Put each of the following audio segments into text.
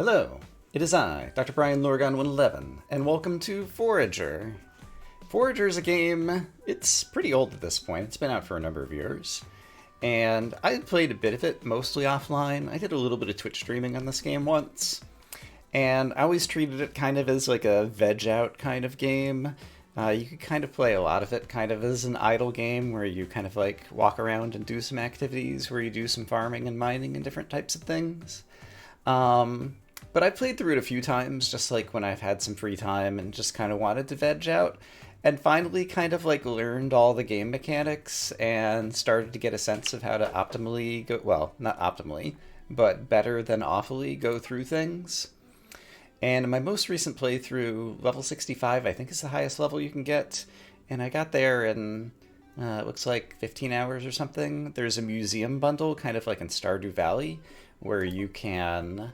Hello, it is I, Dr. Brian Lorgon 111, and welcome to Forager. Forager is a game, it's pretty old at this point, it's been out for a number of years, and I played a bit of it, mostly offline. I did a little bit of Twitch streaming on this game once, and I always treated it kind of as like a veg out kind of game. You could kind of play a lot of it kind of as an idle game where you kind of like walk around and do some activities where you do some farming and mining and different types of things. But I played through it a few times, just like when I've had some free time and just kind of wanted to veg out, and finally kind of like learned all the game mechanics and started to get a sense of how to optimally go, well, not optimally, but better than awfully go through things. And in my most recent playthrough, level 65, I think is the highest level you can get, and I got there in, it looks like 15 hours or something. There's a museum bundle, kind of like in Stardew Valley, where you can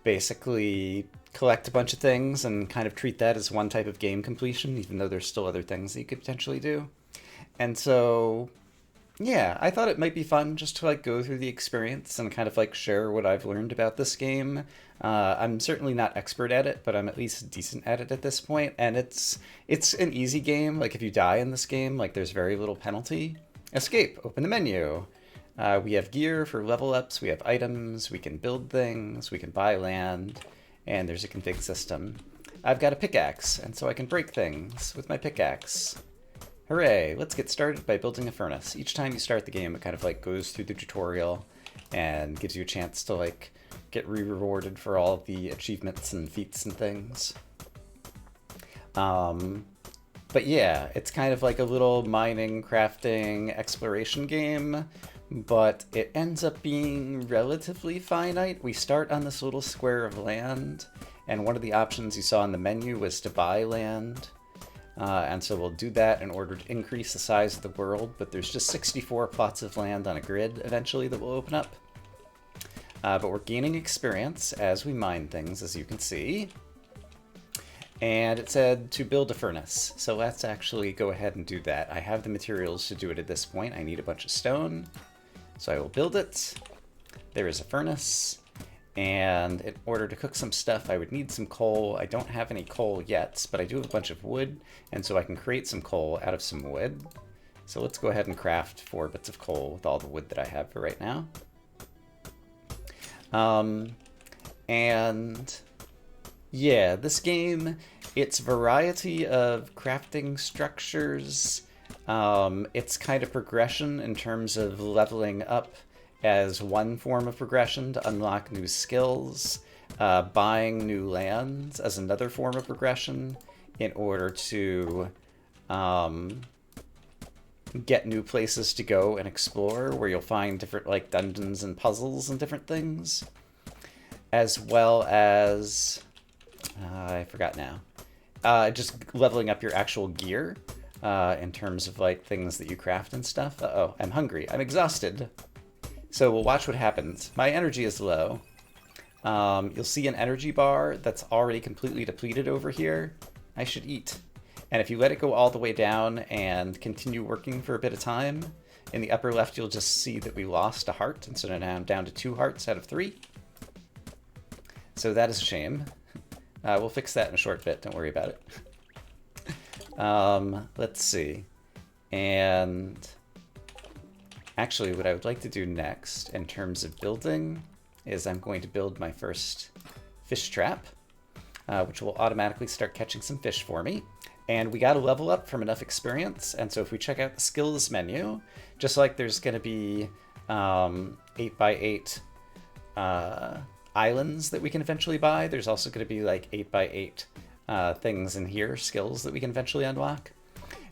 basically collect a bunch of things and kind of treat that as one type of game completion, even though there's still other things that you could potentially do. And so, yeah, I thought it might be fun just to like go through the experience and kind of like share what I've learned about this game. I'm certainly not expert at it, but I'm at least decent at it at this point, and it's an easy game. Like if you die in this game, like there's very little penalty. Escape, open the menu. We have gear for level ups, we have items, we can build things, we can buy land, and there's a config system. I've got a pickaxe, and so I can break things with my pickaxe. Hooray, let's get started by building a furnace. Each time you start the game, it kind of like goes through the tutorial and gives you a chance to like get rewarded for all of the achievements and feats and things. But yeah, it's kind of like a little mining, crafting, exploration game, but it ends up being relatively finite. We start on this little square of land, and one of the options you saw in the menu was to buy land. And so we'll do that in order to increase the size of the world, but there's just 64 plots of land on a grid eventually that will open up. But we're gaining experience as we mine things, as you can see. And it said to build a furnace, so let's actually go ahead and do that. I have the materials to do it at this point. I need a bunch of stone, so I will build it. There is a furnace, and in order to cook some stuff, I would need some coal. I don't have any coal yet, but I do have a bunch of wood, and so I can create some coal out of some wood. So let's go ahead and craft 4 bits of coal with all the wood that I have for right now. And yeah, this game, its variety of crafting structures, its kind of progression in terms of leveling up as one form of progression to unlock new skills, buying new lands as another form of progression in order to get new places to go and explore, where you'll find different like dungeons and puzzles and different things, as well as I forgot now. Just leveling up your actual gear in terms of like things that you craft and stuff. Uh-oh, I'm hungry. I'm exhausted. So we'll watch what happens. My energy is low. You'll see an energy bar that's already completely depleted over here. I should eat. And if you let it go all the way down and continue working for a bit of time, in the upper left you'll just see that we lost a heart, and so now I'm down to 2 hearts out of 3. So that is a shame. We'll fix that in a short bit, don't worry about it. Let's see. And actually, what I would like to do next in terms of building is I'm going to build my first fish trap, which will automatically start catching some fish for me. And we got to level up from enough experience, and so if we check out the skills menu, just like there's going to be 8x8 islands that we can eventually buy, there's also going to be like 8x8 things in here, skills that we can eventually unlock.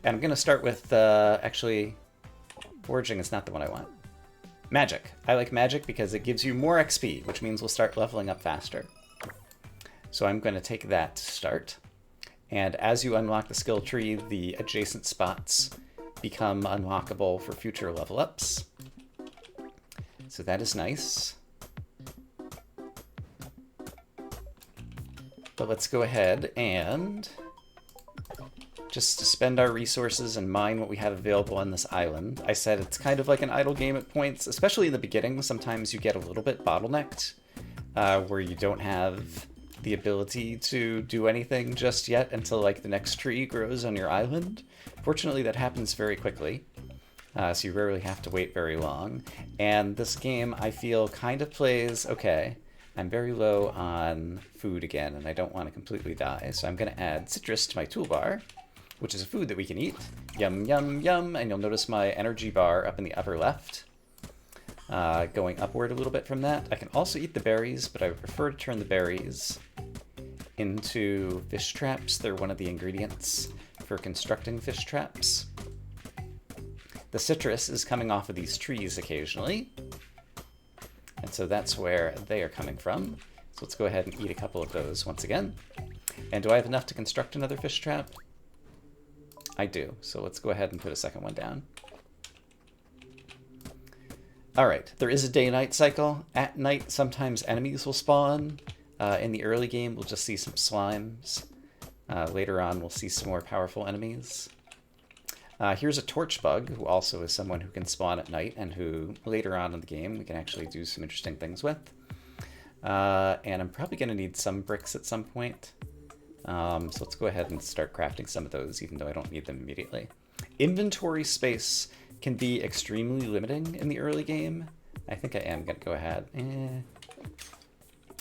And I'm going to start with, actually, foraging is not the one I want. Magic. I like magic because it gives you more XP, which means we'll start leveling up faster. So I'm going to take that to start. And as you unlock the skill tree, the adjacent spots become unlockable for future level ups. So that is nice. But let's go ahead and just to spend our resources and mine what we have available on this island. I said it's kind of like an idle game at points, especially in the beginning. Sometimes you get a little bit bottlenecked, where you don't have the ability to do anything just yet until like the next tree grows on your island. Fortunately, that happens very quickly, so you rarely have to wait very long. And this game, I feel, kind of plays, okay, I'm very low on food again, and I don't want to completely die, so I'm going to add citrus to my toolbar, which is a food that we can eat. Yum, yum, yum, and you'll notice my energy bar up in the upper left. Going upward a little bit from that. I can also eat the berries, but I would prefer to turn the berries into fish traps. They're one of the ingredients for constructing fish traps. The citrus is coming off of these trees occasionally, and so that's where they are coming from. So let's go ahead and eat a couple of those once again. And do I have enough to construct another fish trap? I do, so let's go ahead and put a second one down. Alright, there is a day-night cycle. At night, sometimes enemies will spawn. In the early game, we'll just see some slimes. Later on, we'll see some more powerful enemies. Here's a torch bug, who also is someone who can spawn at night, and who, later on in the game, we can actually do some interesting things with. And I'm probably going to need some bricks at some point. So let's go ahead and start crafting some of those, even though I don't need them immediately. Inventory space can be extremely limiting in the early game. I think I am going to go ahead. I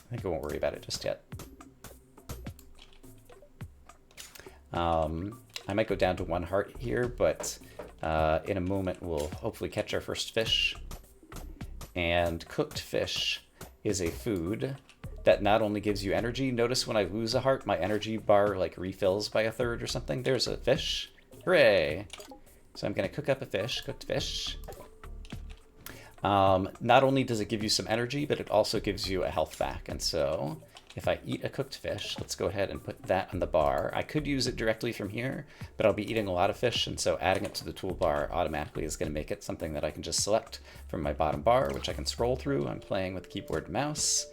think I won't worry about it just yet. I might go down to 1 heart here, but in a moment we'll hopefully catch our first fish. And cooked fish is a food that not only gives you energy. Notice when I lose a heart, my energy bar like refills by 1/3 or something. There's a fish. Hooray! So I'm going to cook up a fish, cooked fish. Not only does it give you some energy, but it also gives you a health back. And so if I eat a cooked fish, let's go ahead and put that on the bar. I could use it directly from here, but I'll be eating a lot of fish, and so adding it to the toolbar automatically is going to make it something that I can just select from my bottom bar, which I can scroll through. I'm playing with keyboard and mouse,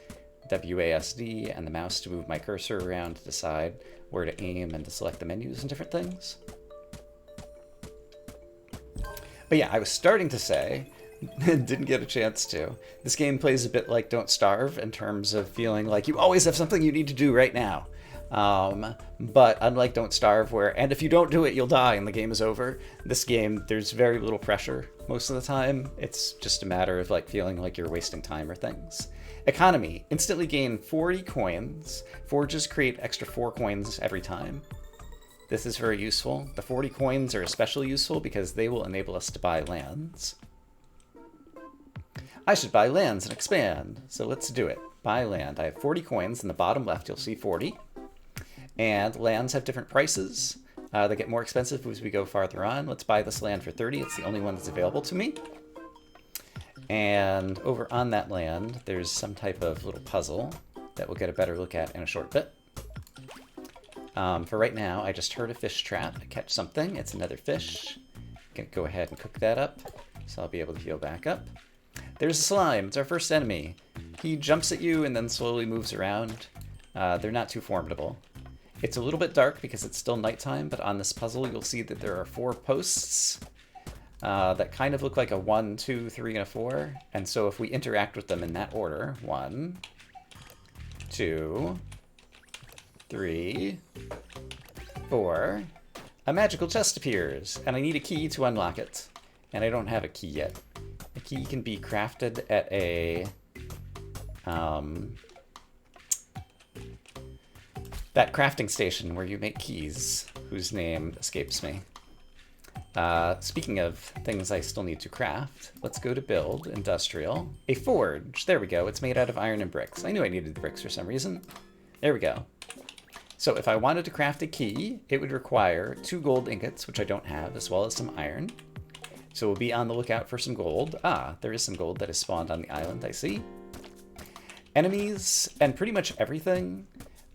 WASD, and the mouse to move my cursor around to decide where to aim and to select the menus and different things. But yeah, I was starting to say, didn't get a chance to, this game plays a bit like Don't Starve in terms of feeling like you always have something you need to do right now. But unlike Don't Starve, where, and if you don't do it, you'll die and the game is over, this game, there's very little pressure most of the time. It's just a matter of like feeling like you're wasting time or things. Economy, instantly gain 40 coins. Forges create extra 4 coins every time. This is very useful. The 40 coins are especially useful because they will enable us to buy lands. I should buy lands and expand, so let's do it. Buy land. I have 40 coins. In the bottom left, you'll see 40. And lands have different prices. They get more expensive as we go farther on. Let's buy this land for 30. It's the only one that's available to me. And over on that land, there's some type of little puzzle that we'll get a better look at in a short bit. For right now, I just heard a fish trap. I catch something. It's another fish. Gonna go ahead and cook that up, so I'll be able to heal back up. There's a slime. It's our first enemy. He jumps at you and then slowly moves around. They're not too formidable. It's a little bit dark because it's still nighttime, but on this puzzle you'll see that there are 4 posts that kind of look like a 1, 2, 3, and a 4. And so if we interact with them in that order, 1, 2, 3, 4, a magical chest appears, and I need a key to unlock it. And I don't have a key yet. A key can be crafted at a that crafting station where you make keys, whose name escapes me. Speaking of things I still need to craft, let's go to build, industrial, a forge. There we go. It's made out of iron and bricks. I knew I needed the bricks for some reason. There we go. So if I wanted to craft a key, it would require 2 gold ingots, which I don't have, as well as some iron. So we'll be on the lookout for some gold. Ah, there is some gold that is spawned on the island, I see. Enemies, and pretty much everything,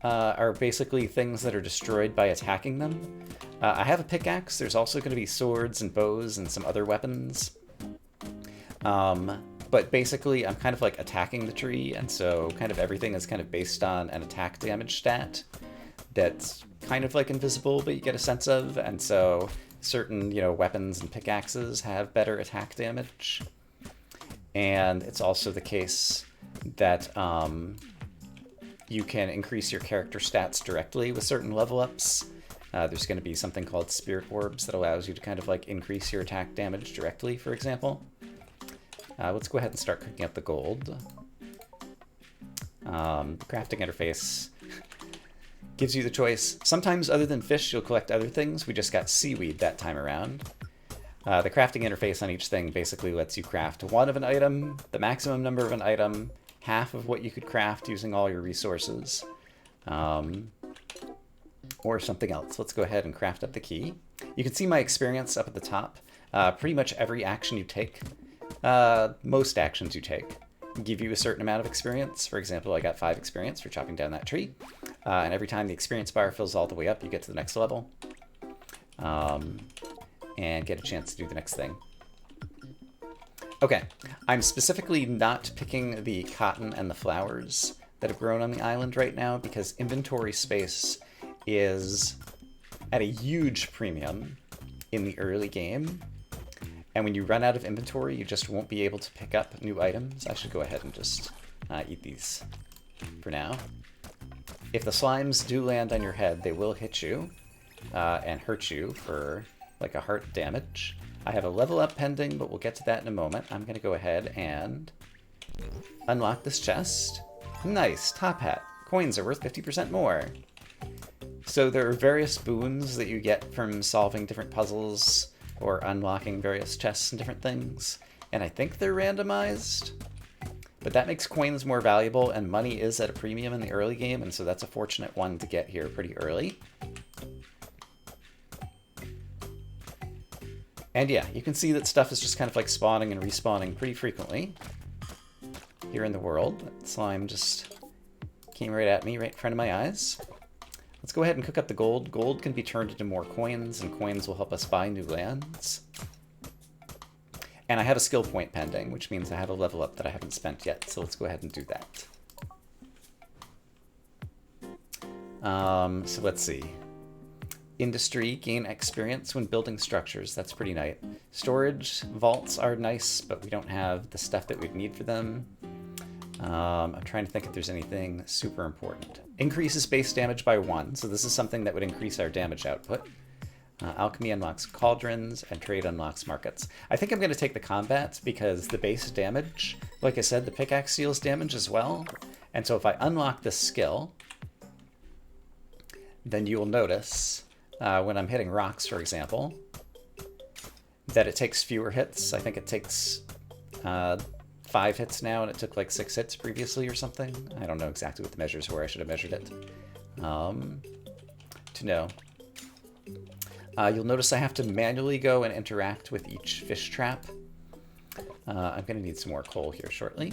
are basically things that are destroyed by attacking them. I have a pickaxe. There's also going to be swords and bows and some other weapons. But basically, I'm kind of like attacking the tree, and so kind of everything is kind of based on an attack damage stat. that's kind of like invisible, but you get a sense of, and so certain, weapons and pickaxes have better attack damage. And it's also the case that you can increase your character stats directly with certain level ups. There's going to be something called Spirit Orbs that allows you to kind of like increase your attack damage directly, for example. Let's go ahead and start cooking up the gold. The crafting interface gives you the choice. Sometimes, other than fish, you'll collect other things. We just got seaweed that time around. The crafting interface on each thing basically lets you craft one of an item, the maximum number of an item, half of what you could craft using all your resources, or something else. Let's go ahead and craft up the key. You can see my experience up at the top. Pretty much every action you take, most actions you take, give you a certain amount of experience. For example, I got 5 experience for chopping down that tree. And every time the experience bar fills all the way up, you get to the next level. And get a chance to do the next thing. Okay, I'm specifically not picking the cotton and the flowers that have grown on the island right now because inventory space is at a huge premium in the early game. And when you run out of inventory, you just won't be able to pick up new items. I should go ahead and just eat these for now. If the slimes do land on your head, they will hit you and hurt you for like a heart damage. I have a level up pending, but we'll get to that in a moment. I'm going to go ahead and unlock this chest. Nice, top hat. Coins are worth 50% more. So there are various boons that you get from solving different puzzles or unlocking various chests and different things. And I think they're randomized. But that makes coins more valuable, and money is at a premium in the early game, and so that's a fortunate one to get here pretty early. And yeah, you can see that stuff is just kind of like spawning and respawning pretty frequently here in the world. That slime just came right at me, right in front of my eyes. Let's go ahead and cook up the gold. Gold can be turned into more coins, and coins will help us buy new lands. And I have a skill point pending, which means I have a level up that I haven't spent yet, so let's go ahead and do that. So let's see. Industry, gain experience when building structures. That's pretty nice. Storage, vaults are nice, but we don't have the stuff that we'd need for them. I'm trying to think if there's anything super important. Increases base damage by 1, so this is something that would increase our damage output. Alchemy unlocks cauldrons, and trade unlocks markets. I think I'm going to take the combat because the base damage, like I said, the pickaxe deals damage as well. And so if I unlock this skill, then you will notice when I'm hitting rocks, for example, that it takes fewer hits. I think it takes 5 hits now, and it took like 6 hits previously or something. I don't know exactly what the measures were. I should have measured it to know. You'll notice I have to manually go and interact with each fish trap. I'm going to need some more coal here shortly.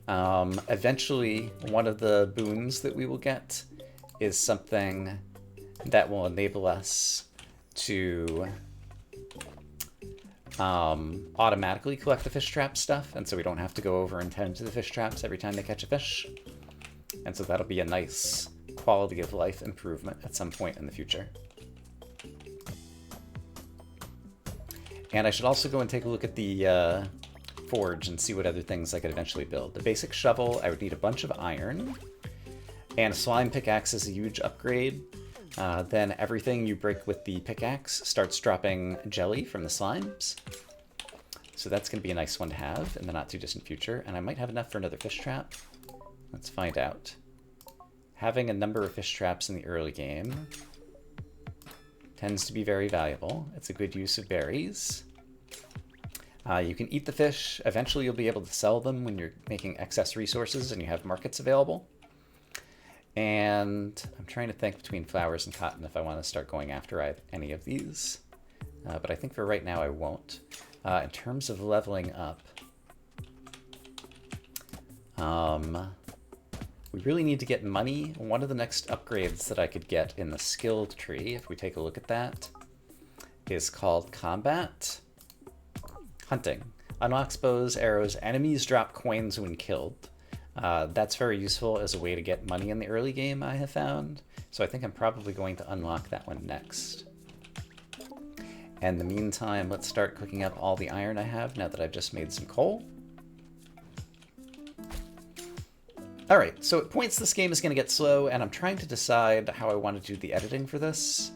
Eventually, one of the boons that we will get is something that will enable us to automatically collect the fish trap stuff, and so we don't have to go over and tend to the fish traps every time they catch a fish. And so that'll be a nice quality of life improvement at some point in the future. And I should also go and take a look at the forge and see what other things I could eventually build. The basic shovel, I would need a bunch of iron, and a slime pickaxe is a huge upgrade. Then everything you break with the pickaxe starts dropping jelly from the slimes. So that's going to be a nice one to have in the not too distant future. And I might have enough for another fish trap. Let's find out. Having a number of fish traps in the early game tends to be very valuable. It's a good use of berries. You can eat the fish. Eventually you'll be able to sell them when you're making excess resources and you have markets available. And I'm trying to think between flowers and cotton if I want to start going after any of these. But I think for right now I won't. In terms of leveling up, we really need to get money. One of the next upgrades that I could get in the skilled tree, if we take a look at that, is called Combat. Hunting. Unlocks bows, arrows. Enemies drop coins when killed. That's very useful as a way to get money in the early game, I have found. So I think I'm probably going to unlock that one next. And in the meantime, let's start cooking up all the iron I have now that I've just made some coal. Alright, so at points this game is going to get slow, and I'm trying to decide how I want to do the editing for this.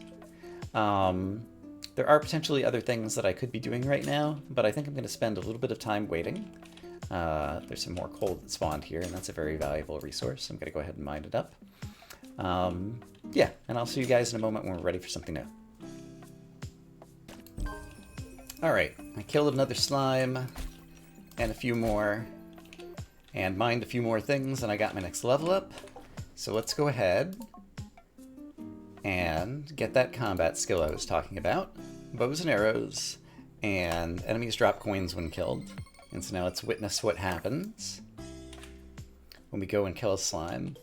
There are potentially other things that I could be doing right now, but I think I'm going to spend a little bit of time waiting. There's some more coal that spawned here, and that's a very valuable resource. I'm going to go ahead and mine it up. Yeah, and I'll see you guys in a moment when we're ready for something new. Alright, I killed another slime, and a few more, and mined a few more things, and I got my next level up. So let's go ahead and get that combat skill I was talking about. Bows and arrows, and enemies drop coins when killed. And so now let's witness what happens when we go and kill a slime.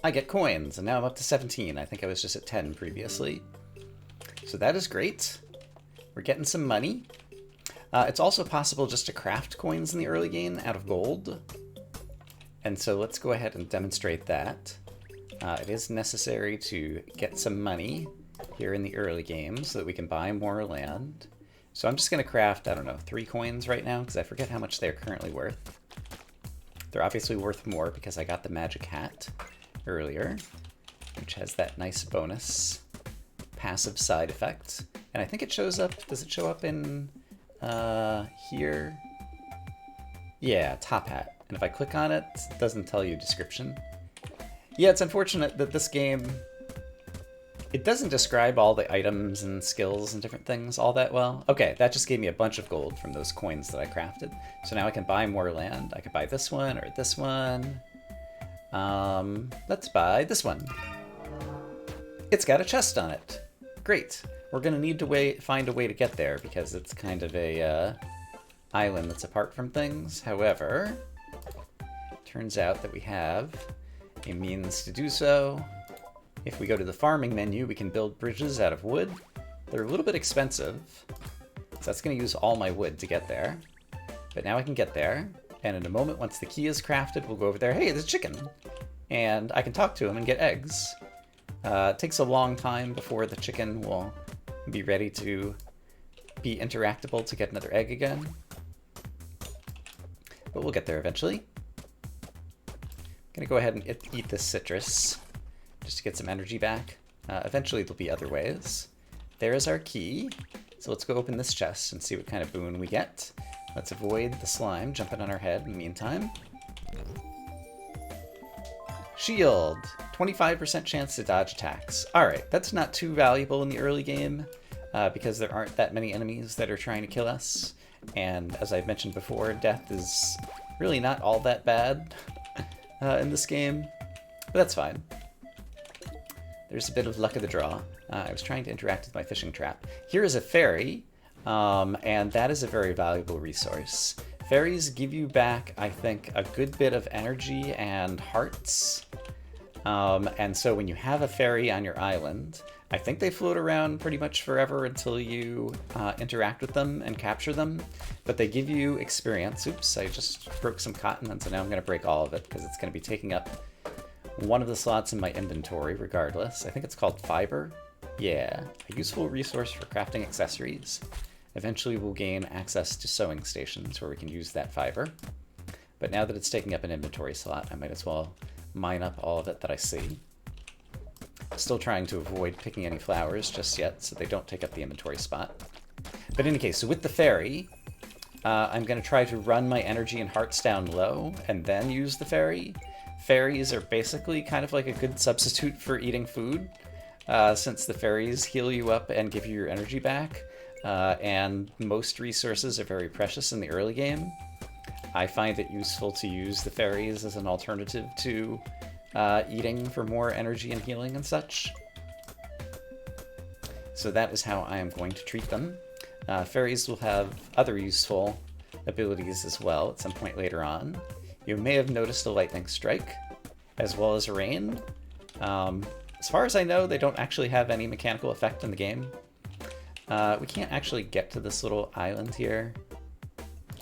I get coins, and now I'm up to 17. I think I was just at 10 previously. So that is great. We're getting some money. It's also possible just to craft coins in the early game out of gold. And so let's go ahead and demonstrate that. It is necessary to get some money here in the early game so that we can buy more land. So I'm just going to craft, I don't know, 3 coins right now because I forget how much they're currently worth. They're obviously worth more because I got the magic hat earlier, which has that nice bonus passive side effect. And I think it shows up, does it show up in here? Yeah, top hat. And if I click on it, it doesn't tell you description. Yeah, it's unfortunate that this game, it doesn't describe all the items and skills and different things all that well. Okay, that just gave me a bunch of gold from those coins that I crafted. So now I can buy more land. I could buy this one or this one. Let's buy this one. It's got a chest on it. Great. We're gonna need to find a way to get there because it's kind of a island that's apart from things. However, turns out that we have a means to do so. If we go to the farming menu, we can build bridges out of wood. They're a little bit expensive, so that's going to use all my wood to get there. But now I can get there, and in a moment, once the key is crafted, we'll go over there. Hey, there's a chicken! And I can talk to him and get eggs. It takes a long time before the chicken will be ready to be interactable to get another egg again. But we'll get there eventually. I'm going to go ahead and eat this citrus just to get some energy back. Eventually there'll be other ways. There is our key. So let's go open this chest and see what kind of boon we get. Let's avoid the slime jumping on our head in the meantime. Shield. 25% chance to dodge attacks. Alright, that's not too valuable in the early game because there aren't that many enemies that are trying to kill us. And as I've mentioned before, death is really not all that bad in this game. But that's fine. There's a bit of luck of the draw. I was trying to interact with my fishing trap. Here is a fairy, and that is a very valuable resource. Fairies give you back, I think, a good bit of energy and hearts. And so when you have a fairy on your island, I think they float around pretty much forever until you interact with them and capture them. But they give you experience. Oops, I just broke some cotton, and so now I'm going to break all of it because it's going to be taking up one of the slots in my inventory regardless. I think it's called fiber. Yeah, a useful resource for crafting accessories. Eventually we'll gain access to sewing stations where we can use that fiber. But now that it's taking up an inventory slot, I might as well mine up all of it that I see. Still trying to avoid picking any flowers just yet so they don't take up the inventory spot. But in any case, so with the fairy, I'm going to try to run my energy and hearts down low and then use the fairy. Fairies are basically kind of like a good substitute for eating food, since the fairies heal you up and give you your energy back, and most resources are very precious in the early game. I find it useful to use the fairies as an alternative to eating for more energy and healing and such. So that is how I am going to treat them. Fairies will have other useful abilities as well at some point later on. You may have noticed a lightning strike, as well as rain. As far as I know, they don't actually have any mechanical effect in the game. We can't actually get to this little island here.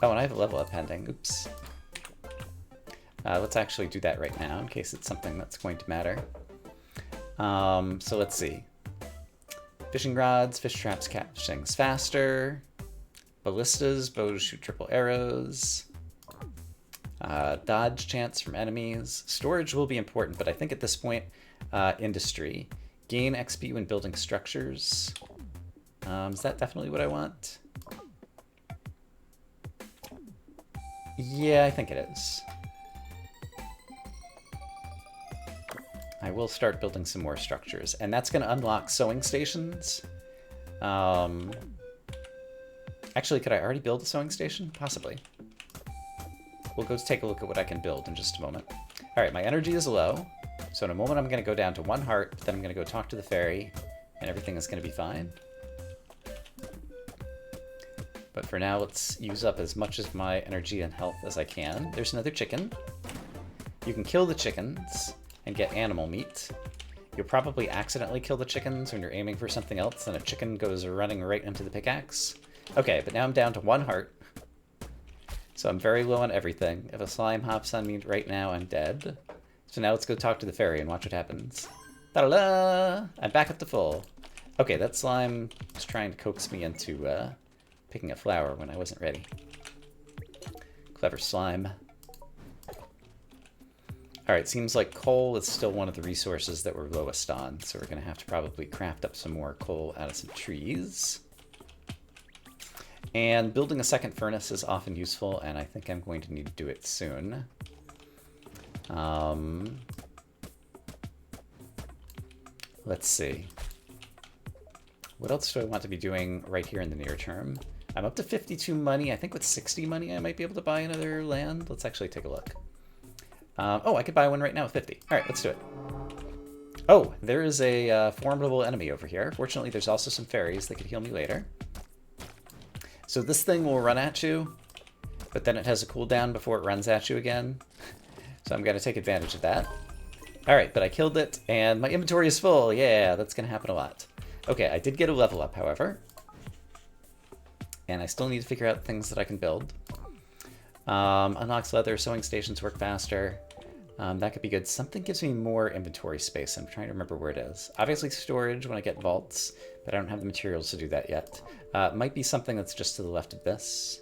Oh, and I have a level up pending. Oops. Let's actually do that right now in case it's something that's going to matter. So let's see. Fishing rods, fish traps, catch things faster. Ballistas, bows shoot triple arrows. Dodge chance from enemies. Storage will be important, but I think at this point, industry. Gain XP when building structures. Is that definitely what I want? Yeah, I think it is. I will start building some more structures, and that's going to unlock sewing stations. Actually, could I already build a sewing station? Possibly. We'll go take a look at what I can build in just a moment. All right, my energy is low, so in a moment I'm going to go down to 1 heart, then I'm going to go talk to the fairy, and everything is going to be fine. But for now, let's use up as much of my energy and health as I can. There's another chicken. You can kill the chickens and get animal meat. You'll probably accidentally kill the chickens when you're aiming for something else, and a chicken goes running right into the pickaxe. Okay, but now I'm down to 1 heart. So I'm very low on everything. If a slime hops on me right now, I'm dead. So now let's go talk to the fairy and watch what happens. Ta-da! I'm back up to full. Okay, that slime was trying to coax me into picking a flower when I wasn't ready. Clever slime. Alright, seems like coal is still one of the resources that we're lowest on, so we're going to have to probably craft up some more coal out of some trees. And building a second furnace is often useful, and I think I'm going to need to do it soon. Let's see. What else do I want to be doing right here in the near term? I'm up to 52 money. I think with 60 money I might be able to buy another land. Let's actually take a look. Oh, I could buy one right now with 50. All right, let's do it. Oh, there is a formidable enemy over here. Fortunately, there's also some fairies that could heal me later. So this thing will run at you, but then it has a cooldown before it runs at you again. So I'm going to take advantage of that. All right, but I killed it, and my inventory is full. Yeah, that's going to happen a lot. Okay, I did get a level up, however. And I still need to figure out things that I can build. Unlocks leather, sewing stations work faster. That could be good. Something gives me more inventory space. I'm trying to remember where it is. Obviously storage when I get vaults, but I don't have the materials to do that yet. It might be something that's just to the left of this.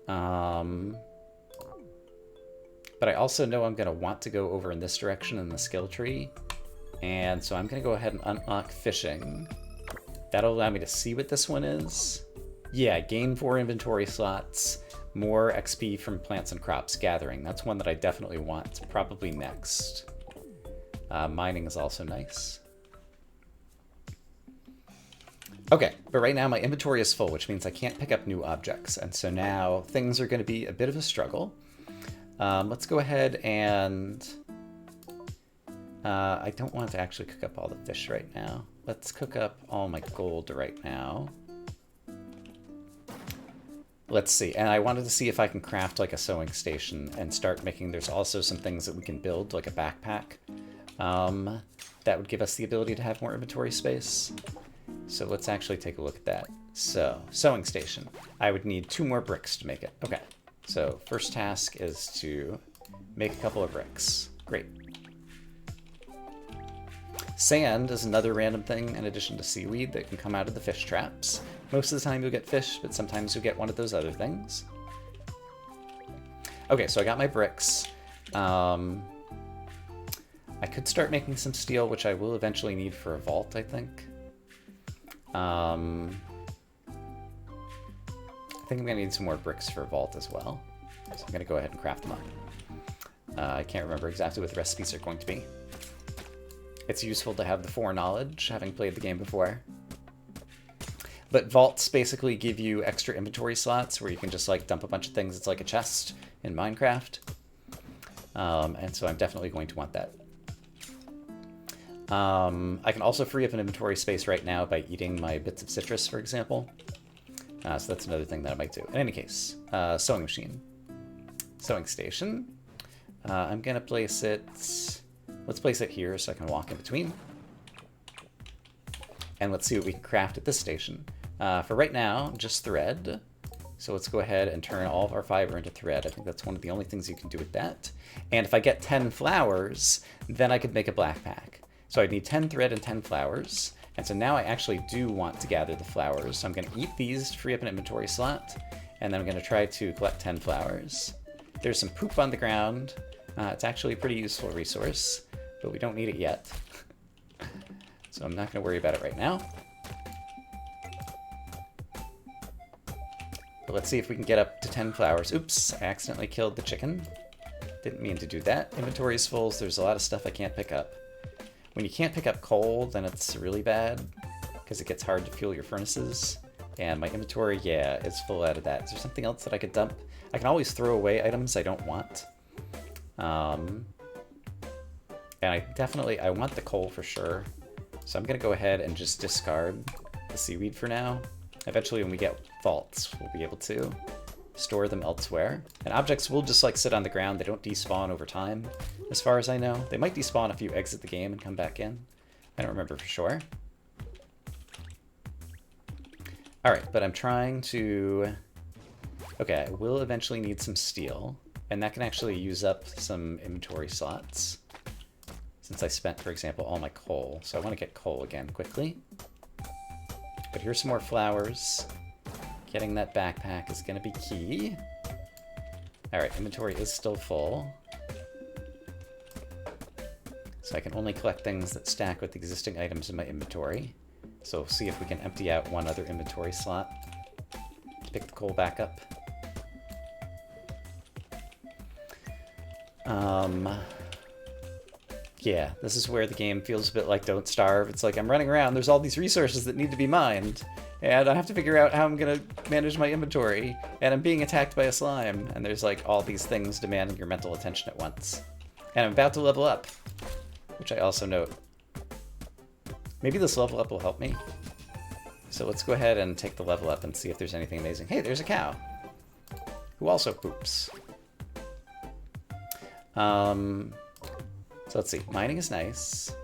But I also know I'm going to want to go over in this direction in the skill tree. And so I'm going to go ahead and unlock fishing. That'll allow me to see what this one is. Yeah, gain 4 inventory slots. More XP from plants and crops gathering. That's one that I definitely want. Probably next. Mining is also nice. Okay, but right now my inventory is full, which means I can't pick up new objects. And so now things are going to be a bit of a struggle. Let's go ahead and... I don't want to actually cook up all the fish right now. Let's cook up all my gold right now. Let's see, and I wanted to see if I can craft like a sewing station and start making, there's also some things that we can build, like a backpack. That would give us the ability to have more inventory space. So let's actually take a look at that. So, sewing station. I would need 2 more bricks to make it. Okay, so first task is to make a couple of bricks. Great. Sand is another random thing in addition to seaweed that can come out of the fish traps. Most of the time you'll get fish, but sometimes you'll get one of those other things. Okay, so I got my bricks. I could start making some steel, which I will eventually need for a vault, I think. I think I'm going to need some more bricks for a vault as well. So I'm going to go ahead and craft them up. I can't remember exactly what the recipes are going to be. It's useful to have the foreknowledge, having played the game before. But vaults basically give you extra inventory slots where you can just like dump a bunch of things. It's like a chest in Minecraft. And so I'm definitely going to want that. I can also free up an inventory space right now by eating my bits of citrus, for example. So that's another thing that I might do. In any case, sewing machine. Sewing station. I'm going to place it... Let's place it here so I can walk in between. And let's see what we can craft at this station. For right now, just thread. So let's go ahead and turn all of our fiber into thread. I think that's one of the only things you can do with that. And if I get 10 flowers, then I could make a black pack. So I'd need 10 thread and 10 flowers. And so now I actually do want to gather the flowers. So I'm going to eat these to free up an inventory slot. And then I'm going to try to collect 10 flowers. There's some poop on the ground. It's actually a pretty useful resource, but we don't need it yet. So I'm not going to worry about it right now. But let's see if we can get up to 10 flowers. Oops, I accidentally killed the chicken. Didn't mean to do that. Inventory is full, so there's a lot of stuff I can't pick up. When you can't pick up coal, then it's really bad, because it gets hard to fuel your furnaces. And my inventory, yeah, is full out of that. Is there something else that I could dump? I can always throw away items I don't want. And I want the coal for sure. So I'm going to go ahead and just discard the seaweed for now. Eventually, when we get vaults, we'll be able to store them elsewhere. And objects will just like sit on the ground. They don't despawn over time, as far as I know. They might despawn if you exit the game and come back in. I don't remember for sure. All right, but I'm trying to... Okay, I will eventually need some steel, and that can actually use up some inventory slots, since I spent, for example, all my coal. So I want to get coal again quickly. But here's some more flowers. Getting that backpack is going to be key. All right, inventory is still full. So I can only collect things that stack with existing items in my inventory. So we'll see if we can empty out one other inventory slot to pick the coal back up. Yeah, this is where the game feels a bit like Don't Starve. It's like I'm running around, there's all these resources that need to be mined, and I have to figure out how I'm gonna manage my inventory, and I'm being attacked by a slime, and there's like all these things demanding your mental attention at once. And I'm about to level up, which I also note. Maybe this level up will help me. So let's go ahead and take the level up and see if there's anything amazing. Hey, there's a cow, who also poops. So let's see, mining is nice.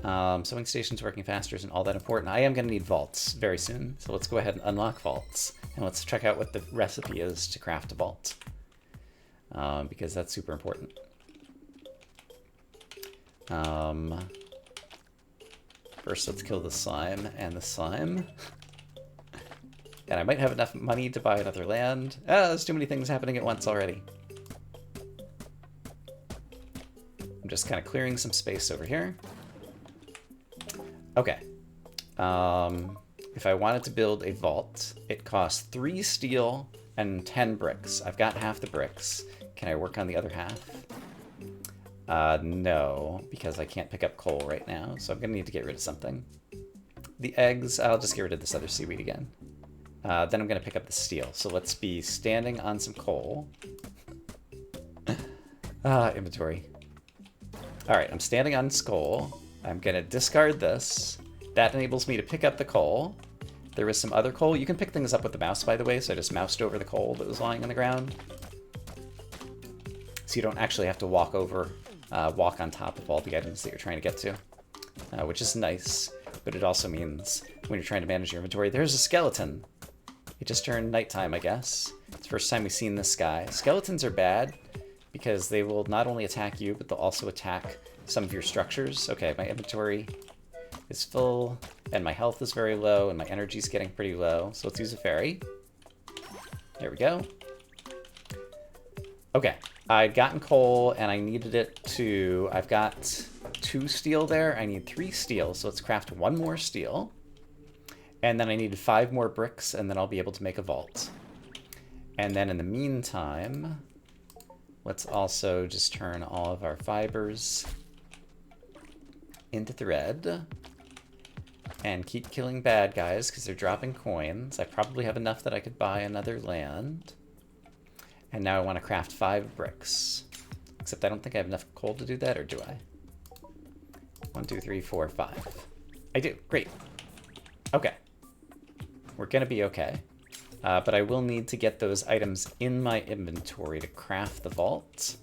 Sewing station's working faster isn't all that important. I am going to need vaults very soon, so let's go ahead and unlock vaults. And let's check out what the recipe is to craft a vault. Because that's super important. First, let's kill the slime and the slime. And I might have enough money to buy another land. Ah, there's too many things happening at once already. I'm just kind of clearing some space over here. Okay. If I wanted to build a vault, it costs 3 steel and 10 bricks. I've got half the bricks. Can I work on the other half? No, because I can't pick up coal right now, so I'm going to need to get rid of something. The eggs, I'll just get rid of this other seaweed again. Then I'm going to pick up the steel. So let's be standing on some coal. Inventory. Alright, I'm standing on coal. I'm going to discard this. That enables me to pick up the coal. There is some other coal. You can pick things up with the mouse, by the way, so I just moused over the coal that was lying on the ground. So you don't actually have to walk on top of all the items that you're trying to get to, which is nice, but it also means when you're trying to manage your inventory, there's a skeleton. It just turned nighttime, I guess. It's the first time we've seen this guy. Skeletons are bad because they will not only attack you, but they'll also attack some of your structures. Okay, my inventory is full, and my health is very low, and my energy's getting pretty low, so let's use a fairy. There we go. Okay, I'd gotten coal, and I needed it to... I've got 2 steel there. I need 3 steel, so let's craft 1 more steel. And then I need 5 more bricks, and then I'll be able to make a vault. And then in the meantime, let's also just turn all of our fibers into thread. And keep killing bad guys, because they're dropping coins. I probably have enough that I could buy another land. And now I want to craft 5 bricks. Except I don't think I have enough coal to do that, or do I? 1, 2, 3, 4, 5. I do. Great. Okay. We're going to be okay. But I will need to get those items in my inventory to craft the vault.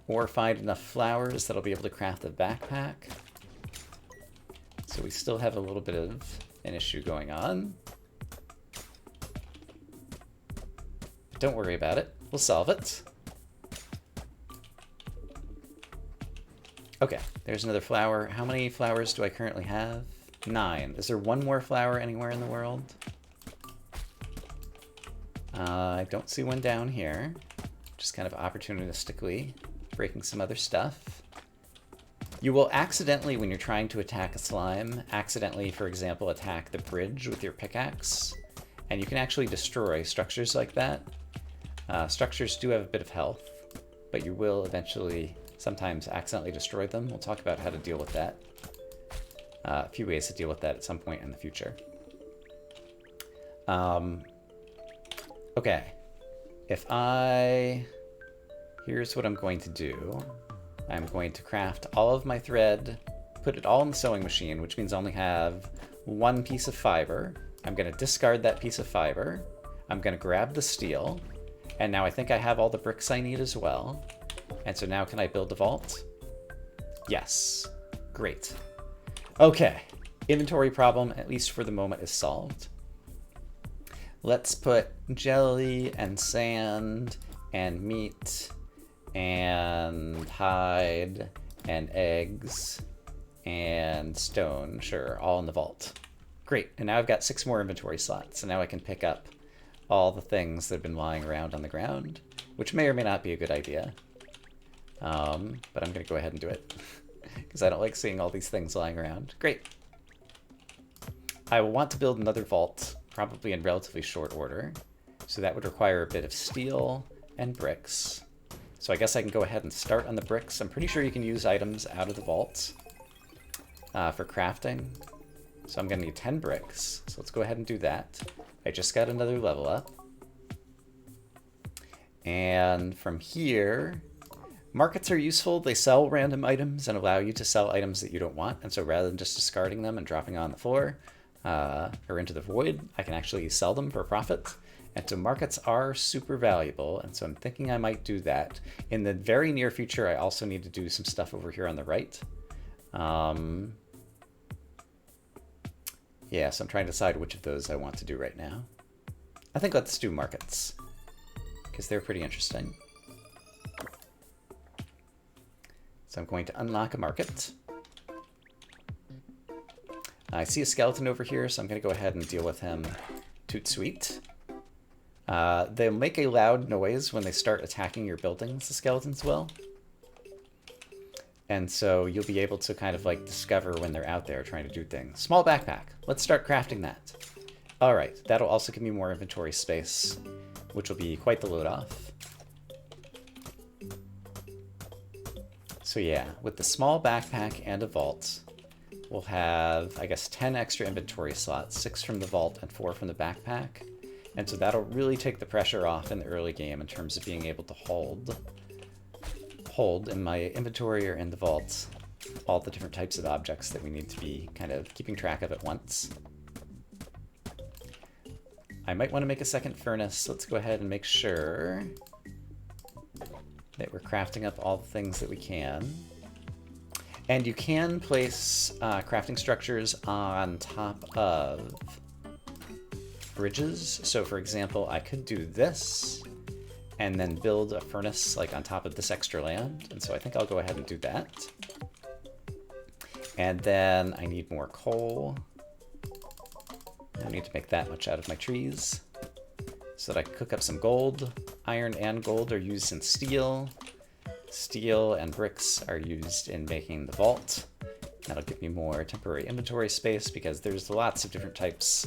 Or find enough flowers that I'll be able to craft a backpack. So we still have a little bit of an issue going on. Don't worry about it. We'll solve it. Okay, there's another flower. How many flowers do I currently have? 9. Is there one more flower anywhere in the world? I don't see one down here. Just kind of opportunistically breaking some other stuff. You will accidentally, when you're trying to attack a slime, accidentally, for example, attack the bridge with your pickaxe. And you can actually destroy structures like that. Structures do have a bit of health, but you will eventually sometimes accidentally destroy them. We'll talk about how to deal with that. A few ways to deal with that at some point in the future. Okay. Here's what I'm going to do. I'm going to craft all of my thread, put it all in the sewing machine, which means I only have one piece of fiber. I'm going to discard that piece of fiber. I'm going to grab the steel. And now I think I have all the bricks I need as well. And so now can I build a vault? Yes. Great. Okay. Inventory problem, at least for the moment, is solved. Let's put jelly and sand and meat and hide and eggs and stone, sure, all in the vault. Great, and now I've got 6 more inventory slots, so now I can pick up all the things that have been lying around on the ground, which may or may not be a good idea. But I'm going to go ahead and do it, because I don't like seeing all these things lying around. Great. I will want to build another vault, probably in relatively short order, so that would require a bit of steel and bricks. So I guess I can go ahead and start on the bricks. I'm pretty sure you can use items out of the vault for crafting. So I'm going to need 10 bricks. So let's go ahead and do that. I just got another level up. And from here, markets are useful. They sell random items and allow you to sell items that you don't want. And so rather than just discarding them and dropping on the floor or into the void, I can actually sell them for profit. And so markets are super valuable, and so I'm thinking I might do that. In the very near future, I also need to do some stuff over here on the right. Yeah, so I'm trying to decide which of those I want to do right now. I think let's do markets, because they're pretty interesting. So I'm going to unlock a market. I see a skeleton over here, so I'm going to go ahead and deal with him. Toot sweet. They'll make a loud noise when they start attacking your buildings, the skeletons will. And so you'll be able to kind of like discover when they're out there trying to do things. Small backpack. Let's start crafting that. All right, that'll also give me more inventory space, which will be quite the load off. So yeah, with the small backpack and a vault, we'll have, I guess, 10 extra inventory slots, 6 from the vault and 4 from the backpack. And so that'll really take the pressure off in the early game in terms of being able to hold in my inventory or in the vault all the different types of objects that we need to be kind of keeping track of at once. I might want to make a second furnace. Let's go ahead and make sure that we're crafting up all the things that we can. And you can place crafting structures on top of bridges. So for example, I could do this and then build a furnace like on top of this extra land. And so I think I'll go ahead and do that. And then I need more coal. I don't need to make that much out of my trees so that I can cook up some gold. Iron and gold are used in steel. Steel and bricks are used in making the vault. That'll give me more temporary inventory space because there's lots of different types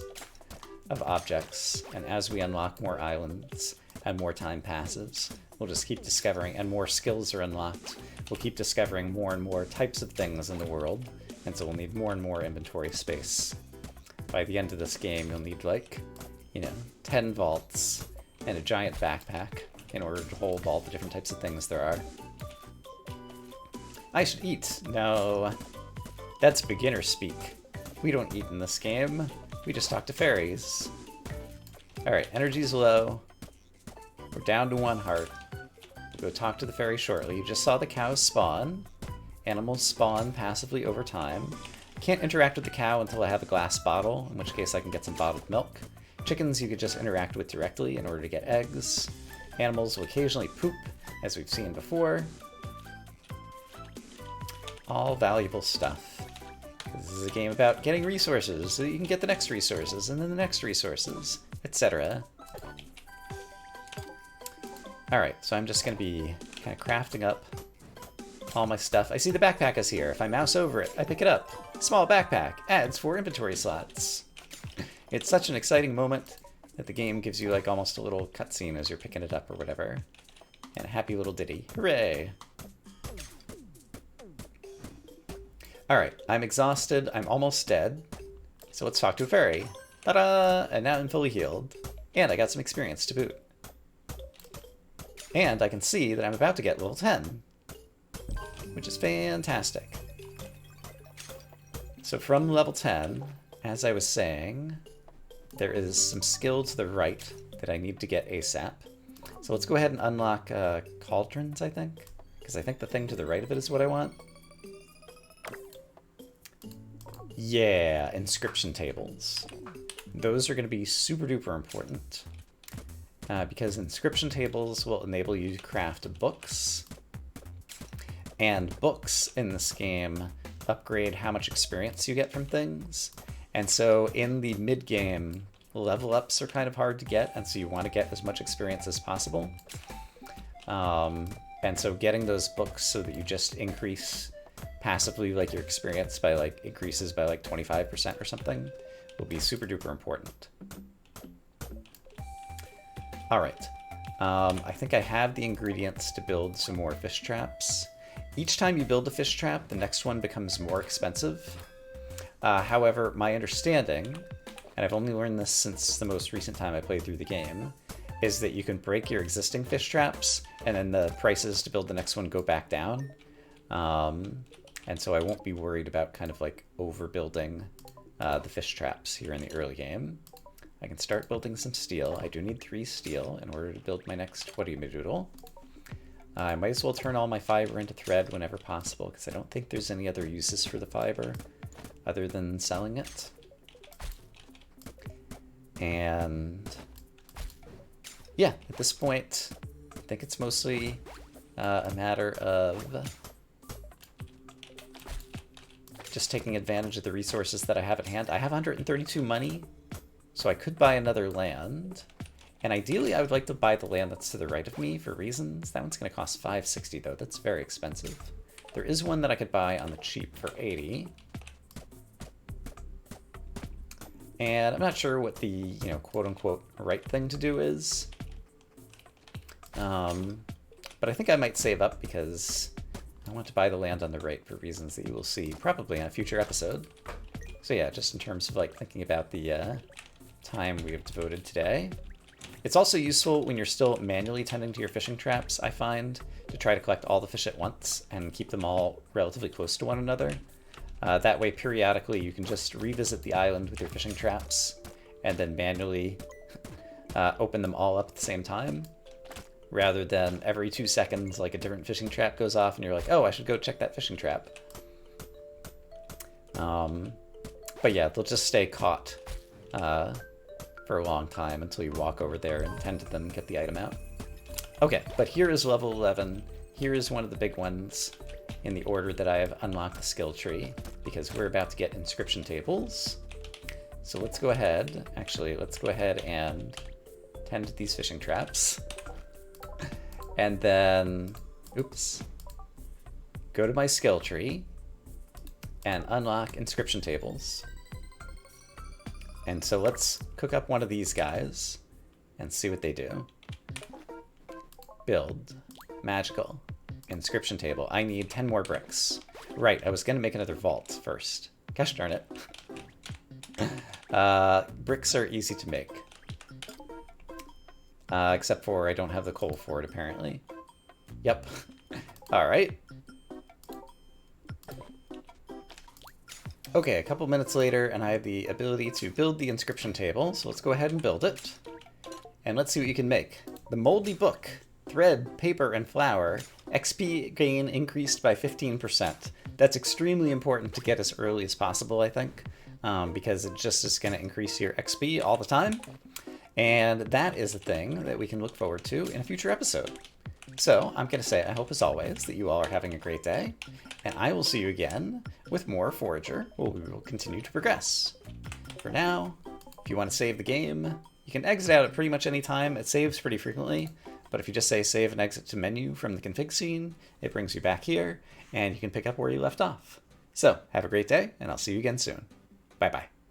of objects. And as we unlock more islands and more time passes, we'll just keep discovering, and more skills are unlocked. We'll keep discovering more and more types of things in the world. And so we'll need more and more inventory space. By the end of this game, you'll need like, 10 vaults and a giant backpack in order to hold all the different types of things there are. I should eat. No, that's beginner speak. We don't eat in this game. We just talk to fairies. All right, energy's low. We're down to 1 heart. We'll go talk to the fairy shortly. You just saw the cows spawn. Animals spawn passively over time. Can't interact with the cow until I have a glass bottle, in which case I can get some bottled milk. Chickens you could just interact with directly in order to get eggs. Animals will occasionally poop, as we've seen before. All valuable stuff. This is a game about getting resources, so you can get the next resources, and then the next resources, etc. Alright, so I'm just going to be kind of crafting up all my stuff. I see the backpack is here. If I mouse over it, I pick it up. Small backpack adds 4 inventory slots. It's such an exciting moment that the game gives you like almost a little cutscene as you're picking it up or whatever. And a happy little ditty. Hooray! Alright, I'm exhausted. I'm almost dead. So let's talk to a fairy. Ta-da! And now I'm fully healed. And I got some experience to boot. And I can see that I'm about to get level 10. Which is fantastic. So from level 10, as I was saying, there is some skill to the right that I need to get ASAP. So let's go ahead and unlock cauldrons, I think. Because I think the thing to the right of it is what I want. Yeah, inscription tables. Those are going to be super duper important. Because inscription tables will enable you to craft books. And books in this game upgrade how much experience you get from things. And so in the mid-game, level ups are kind of hard to get, and so you want to get as much experience as possible. And so getting those books so that you just increase passively like your experience by like increases by like 25% or something will be super duper important. All right. I think I have the ingredients to build some more fish traps. Each time you build a fish trap, the next one becomes more expensive. However, my understanding, and I've only learned this since the most recent time I played through the game, is that you can break your existing fish traps, and then the prices to build the next one go back down. And so I won't be worried about kind of like overbuilding the fish traps here in the early game. I can start building some steel. I do need 3 steel in order to build my next Whatimadoodle. I might as well turn all my fiber into thread whenever possible, because I don't think there's any other uses for the fiber other than selling it. And yeah, at this point, I think it's mostly a matter of just taking advantage of the resources that I have at hand. I have 132 money, so I could buy another land. And ideally, I would like to buy the land that's to the right of me for reasons. That one's going to cost 560 though. That's very expensive. There is one that I could buy on the cheap for 80. And I'm not sure what the, you know, quote-unquote right thing to do is. But I think I might save up because I want to buy the land on the right for reasons that you will see probably in a future episode. So yeah, just in terms of like thinking about the time we have devoted today. It's also useful when you're still manually tending to your fishing traps, I find, to try to collect all the fish at once and keep them all relatively close to one another. That way, periodically, you can just revisit the island with your fishing traps and then manually open them all up at the same time, rather than every 2 seconds, like a different fishing trap goes off and you're like, oh, I should go check that fishing trap. But yeah, they'll just stay caught for a long time until you walk over there and tend to them and get the item out. Okay, but here is level 11. Here is one of the big ones in the order that I have unlocked the skill tree, because we're about to get inscription tables. So let's go ahead, actually, let's go ahead and tend to these fishing traps. And then, oops, go to my skill tree and unlock inscription tables. And so let's cook up one of these guys and see what they do. Build. Magical. Inscription table. I need 10 more bricks. Right, I was going to make another vault first. Gosh darn it. Bricks are easy to make. Except for I don't have the coal for it, apparently. Yep. Alright. Okay, a couple minutes later, and I have the ability to build the inscription table, so let's go ahead and build it. And let's see what you can make. The moldy book. Thread, paper, and flour. XP gain increased by 15%. That's extremely important to get as early as possible, I think, because it just is going to increase your XP all the time. And that is a thing that we can look forward to in a future episode. So I'm going to say I hope, as always, that you all are having a great day, and I will see you again with more Forager, where we will continue to progress. For now, if you want to save the game, you can exit out at pretty much any time. It saves pretty frequently, but if you just say save and exit to menu from the config scene, it brings you back here, and you can pick up where you left off. So have a great day, and I'll see you again soon. Bye-bye.